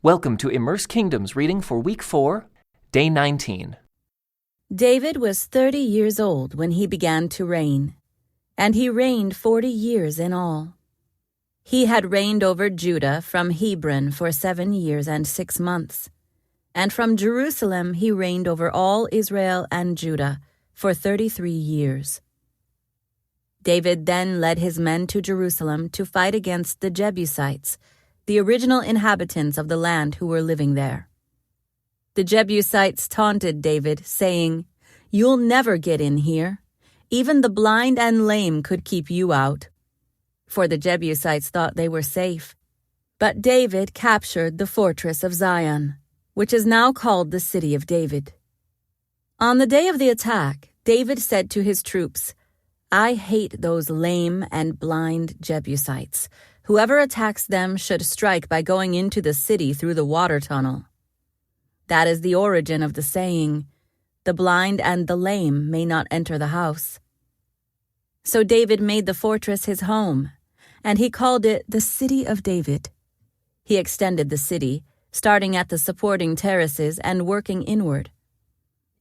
Welcome to Immerse Kingdom's reading for Week 4, Day 19. David was 30 years old when he began to reign, and he reigned 40 years in all. He had reigned over Judah from Hebron for 7 years and 6 months, and from Jerusalem he reigned over all Israel and Judah for 33 years. David then led his men to Jerusalem to fight against the Jebusites, the original inhabitants of the land who were living there. The Jebusites taunted David, saying, "You'll never get in here. Even the blind and lame could keep you out." For the Jebusites thought they were safe. But David captured the fortress of Zion, which is now called the City of David. On the day of the attack, David said to his troops, "I hate those lame and blind Jebusites. Whoever attacks them should strike by going into the city through the water tunnel." That is the origin of the saying, "The blind and the lame may not enter the house." So David made the fortress his home, and he called it the City of David. He extended the city, starting at the supporting terraces and working inward.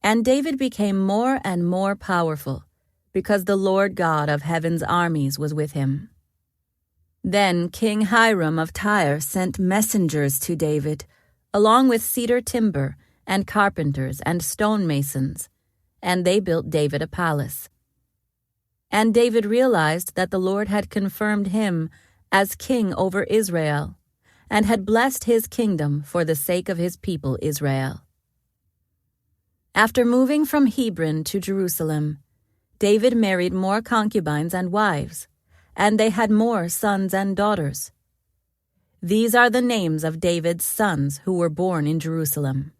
And David became more and more powerful, because the Lord God of heaven's armies was with him. Then King Hiram of Tyre sent messengers to David, along with cedar timber and carpenters and stonemasons, and they built David a palace. And David realized that the Lord had confirmed him as king over Israel, and had blessed his kingdom for the sake of his people Israel. After moving from Hebron to Jerusalem, David married more concubines and wives, and they had more sons and daughters. These are the names of David's sons who were born in Jerusalem: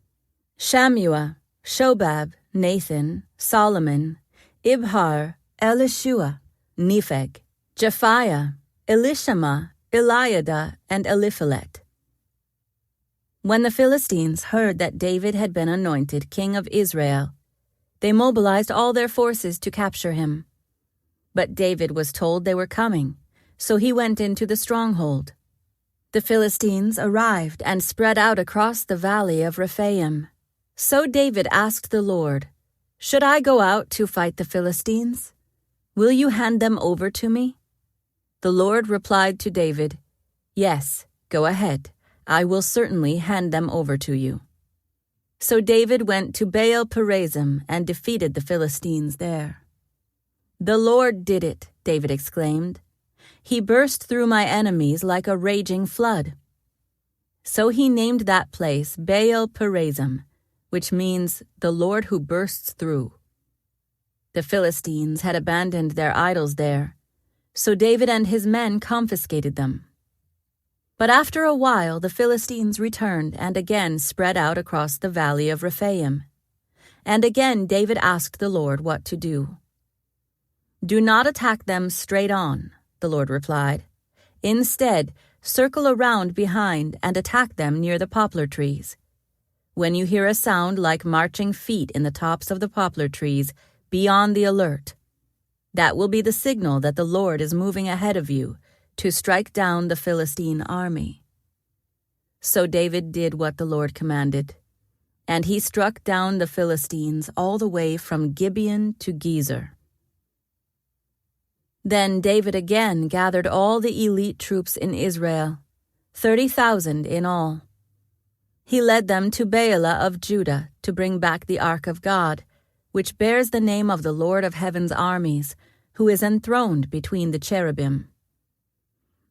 Shammua, Shobab, Nathan, Solomon, Ibhar, Elishua, Nepheg, Japhiah, Elishama, Eliada, and Eliphelet. When the Philistines heard that David had been anointed king of Israel, they mobilized all their forces to capture him. But David was told they were coming, so he went into the stronghold. The Philistines arrived and spread out across the valley of Rephaim. So David asked the Lord, "Should I go out to fight the Philistines? Will you hand them over to me?" The Lord replied to David, "Yes, go ahead. I will certainly hand them over to you." So David went to Baal Perazim and defeated the Philistines there. "The Lord did it," David exclaimed. "He burst through my enemies like a raging flood." So he named that place Baal Perazim, which means the Lord who bursts through. The Philistines had abandoned their idols there, so David and his men confiscated them. But after a while the Philistines returned and again spread out across the valley of Rephaim. And again David asked the Lord what to do. "Do not attack them straight on," the Lord replied. "Instead, circle around behind and attack them near the poplar trees. When you hear a sound like marching feet in the tops of the poplar trees, be on the alert. That will be the signal that the Lord is moving ahead of you to strike down the Philistine army." So David did what the Lord commanded, and he struck down the Philistines all the way from Gibeon to Gezer. Then David again gathered all the elite troops in Israel, 30,000 in all. He led them to Baalah of Judah to bring back the Ark of God, which bears the name of the Lord of heaven's armies, who is enthroned between the cherubim.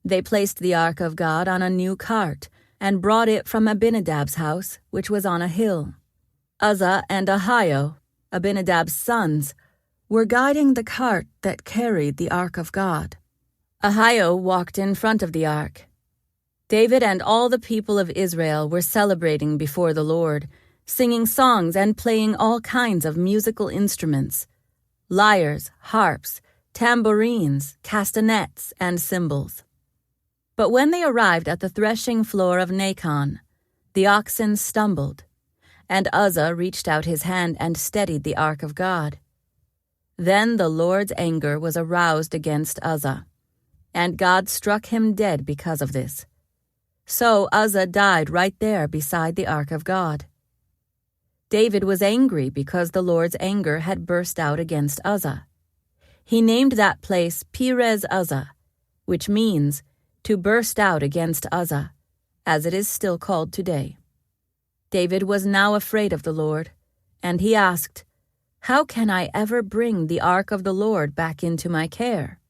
They placed the Ark of God on a new cart and brought it from Abinadab's house, which was on a hill. Uzzah and Ahio, Abinadab's sons, were guiding the cart that carried the Ark of God. Ahio walked in front of the ark. David and all the people of Israel were celebrating before the Lord, singing songs and playing all kinds of musical instruments: lyres, harps, tambourines, castanets, and cymbals. But when they arrived at the threshing floor of Nacon, the oxen stumbled, and Uzzah reached out his hand and steadied the Ark of God. Then the Lord's anger was aroused against Uzzah, and God struck him dead because of this. So Uzzah died right there beside the ark of God. David was angry because the Lord's anger had burst out against Uzzah. He named that place Perez Uzzah, which means to burst out against Uzzah, as it is still called today. David was now afraid of the Lord, and he asked, "How can I ever bring the ark of the Lord back into my care?"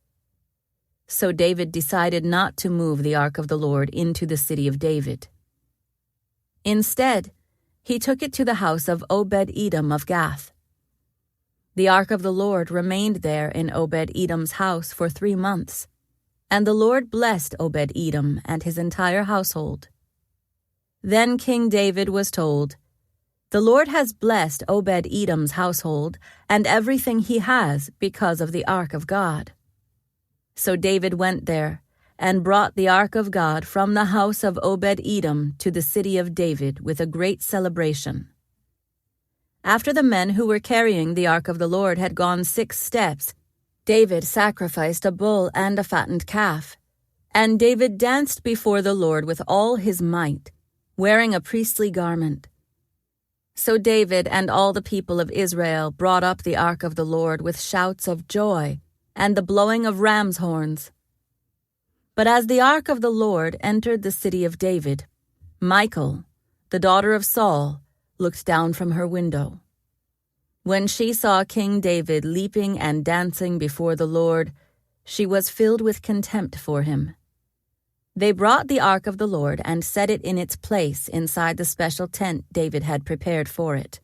So David decided not to move the ark of the Lord into the city of David. Instead, he took it to the house of Obed-Edom of Gath. The ark of the Lord remained there in Obed-Edom's house for 3 months, and the Lord blessed Obed-Edom and his entire household. Then King David was told, "The Lord has blessed Obed-Edom's household and everything he has because of the ark of God." So David went there and brought the ark of God from the house of Obed-Edom to the city of David with a great celebration. After the men who were carrying the ark of the Lord had gone 6 steps, David sacrificed a bull and a fattened calf, and David danced before the Lord with all his might, wearing a priestly garment. So David and all the people of Israel brought up the ark of the Lord with shouts of joy and the blowing of ram's horns. But as the ark of the Lord entered the city of David, Michal, the daughter of Saul, looked down from her window. When she saw King David leaping and dancing before the Lord, she was filled with contempt for him. They brought the ark of the Lord and set it in its place inside the special tent David had prepared for it.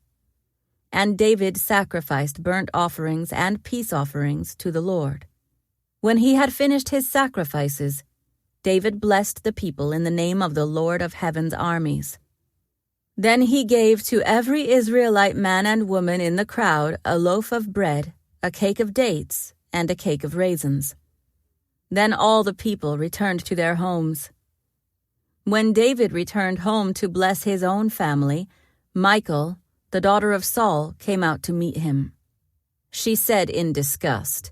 And David sacrificed burnt offerings and peace offerings to the Lord. When he had finished his sacrifices, David blessed the people in the name of the Lord of heaven's armies. Then he gave to every Israelite man and woman in the crowd a loaf of bread, a cake of dates, and a cake of raisins. Then all the people returned to their homes. When David returned home to bless his own family, Michal, the daughter of Saul, came out to meet him. She said in disgust,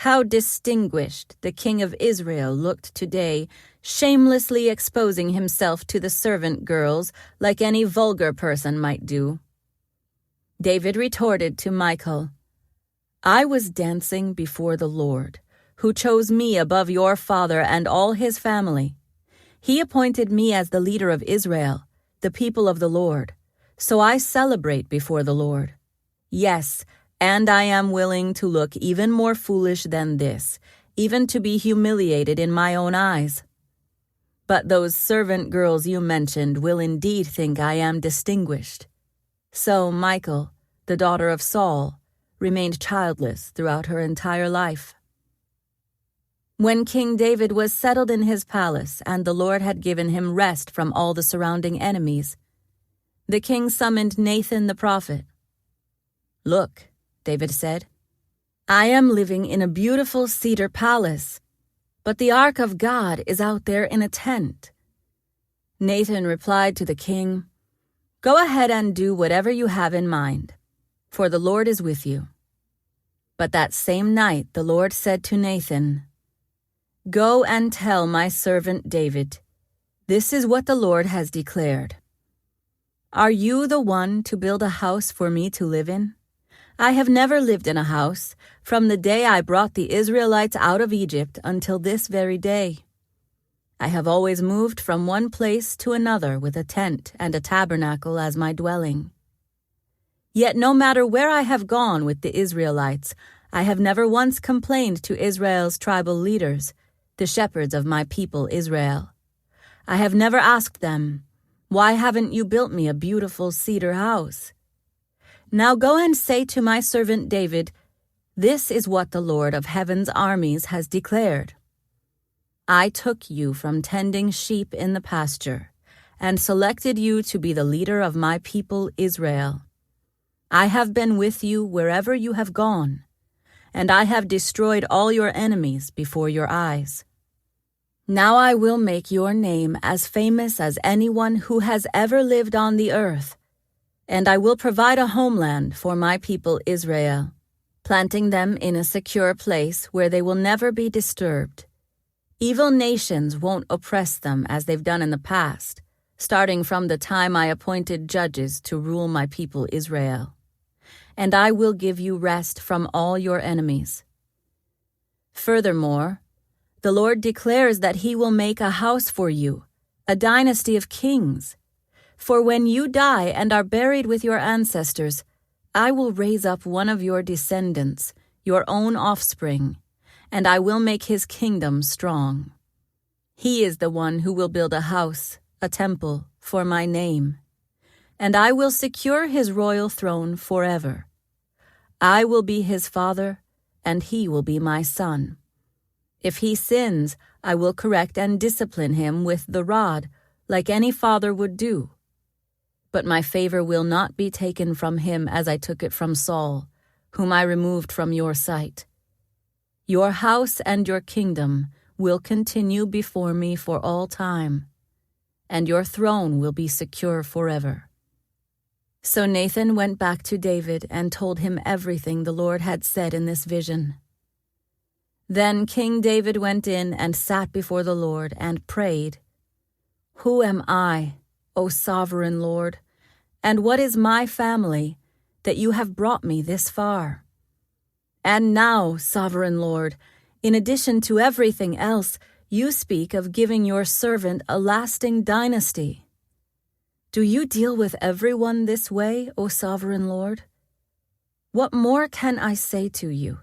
"How distinguished the king of Israel looked today, shamelessly exposing himself to the servant girls like any vulgar person might do." David retorted to Michal, "I was dancing before the Lord, who chose me above your father and all his family. He appointed me as the leader of Israel, the people of the Lord. So I celebrate before the Lord. Yes, and I am willing to look even more foolish than this, even to be humiliated in my own eyes. But those servant girls you mentioned will indeed think I am distinguished." So Michal, the daughter of Saul, remained childless throughout her entire life. When King David was settled in his palace and the Lord had given him rest from all the surrounding enemies, the king summoned Nathan the prophet. "Look," David said, "I am living in a beautiful cedar palace, but the ark of God is out there in a tent." Nathan replied to the king, "Go ahead and do whatever you have in mind, for the Lord is with you." But that same night the Lord said to Nathan, "Go and tell my servant David, this is what the Lord has declared. Are you the one to build a house for me to live in? I have never lived in a house from the day I brought the Israelites out of Egypt until this very day. I have always moved from one place to another with a tent and a tabernacle as my dwelling. Yet no matter where I have gone with the Israelites, I have never once complained to Israel's tribal leaders, the shepherds of my people Israel. I have never asked them, 'Why haven't you built me a beautiful cedar house?' Now go and say to my servant David, 'This is what the Lord of heaven's armies has declared. I took you from tending sheep in the pasture and selected you to be the leader of my people Israel. I have been with you wherever you have gone, and I have destroyed all your enemies before your eyes. Now I will make your name as famous as anyone who has ever lived on the earth, and I will provide a homeland for my people Israel, planting them in a secure place where they will never be disturbed. Evil nations won't oppress them as they've done in the past, starting from the time I appointed judges to rule my people Israel. And I will give you rest from all your enemies. Furthermore, the Lord declares that He will make a house for you, a dynasty of kings. For when you die and are buried with your ancestors, I will raise up one of your descendants, your own offspring, and I will make his kingdom strong. He is the one who will build a house, a temple, for my name, and I will secure his royal throne forever. I will be his father, and he will be my son. If he sins, I will correct and discipline him with the rod, like any father would do. But my favor will not be taken from him as I took it from Saul, whom I removed from your sight. Your house and your kingdom will continue before me for all time, and your throne will be secure forever. So Nathan went back to David and told him everything the Lord had said in this vision. Then King David went in and sat before the Lord and prayed, "Who am I, O sovereign Lord, and what is my family, that you have brought me this far? And now, sovereign Lord, in addition to everything else, you speak of giving your servant a lasting dynasty. Do you deal with everyone this way, O sovereign Lord? What more can I say to you?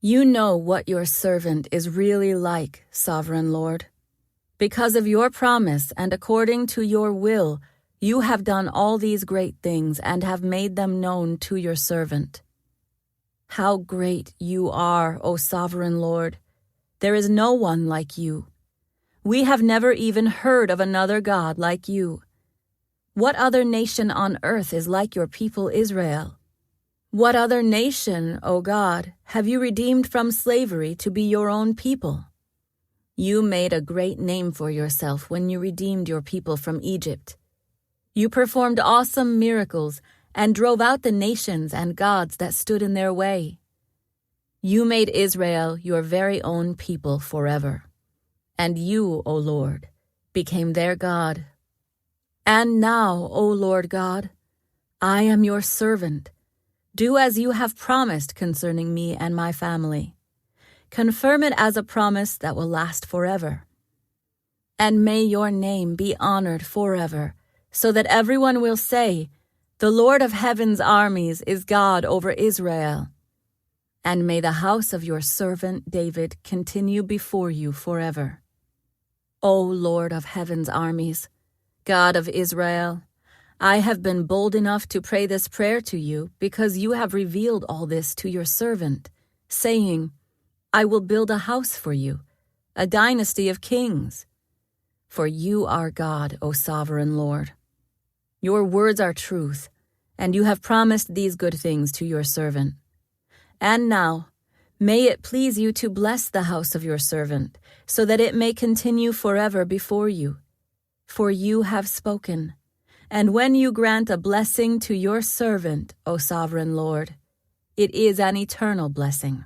You know what your servant is really like, sovereign Lord. Because of your promise and according to your will, you have done all these great things and have made them known to your servant. How great you are, O sovereign Lord! There is no one like you. We have never even heard of another God like you. What other nation on earth is like your people Israel? What other nation, O God, have you redeemed from slavery to be your own people? You made a great name for yourself when you redeemed your people from Egypt. You performed awesome miracles and drove out the nations and gods that stood in their way. You made Israel your very own people forever, and you, O Lord, became their God. And now, O Lord God, I am your servant. Do as you have promised concerning me and my family. Confirm it as a promise that will last forever. And may your name be honored forever, so that everyone will say, "The Lord of heaven's armies is God over Israel." And may the house of your servant David continue before you forever. O Lord of heaven's armies, God of Israel, I have been bold enough to pray this prayer to you because you have revealed all this to your servant, saying, "I will build a house for you, a dynasty of kings." For you are God, O sovereign Lord. Your words are truth, and you have promised these good things to your servant. And now, may it please you to bless the house of your servant, so that it may continue forever before you. For you have spoken, and when you grant a blessing to your servant, O sovereign Lord, it is an eternal blessing.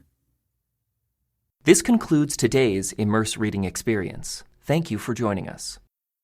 This concludes today's Immerse reading experience. Thank you for joining us.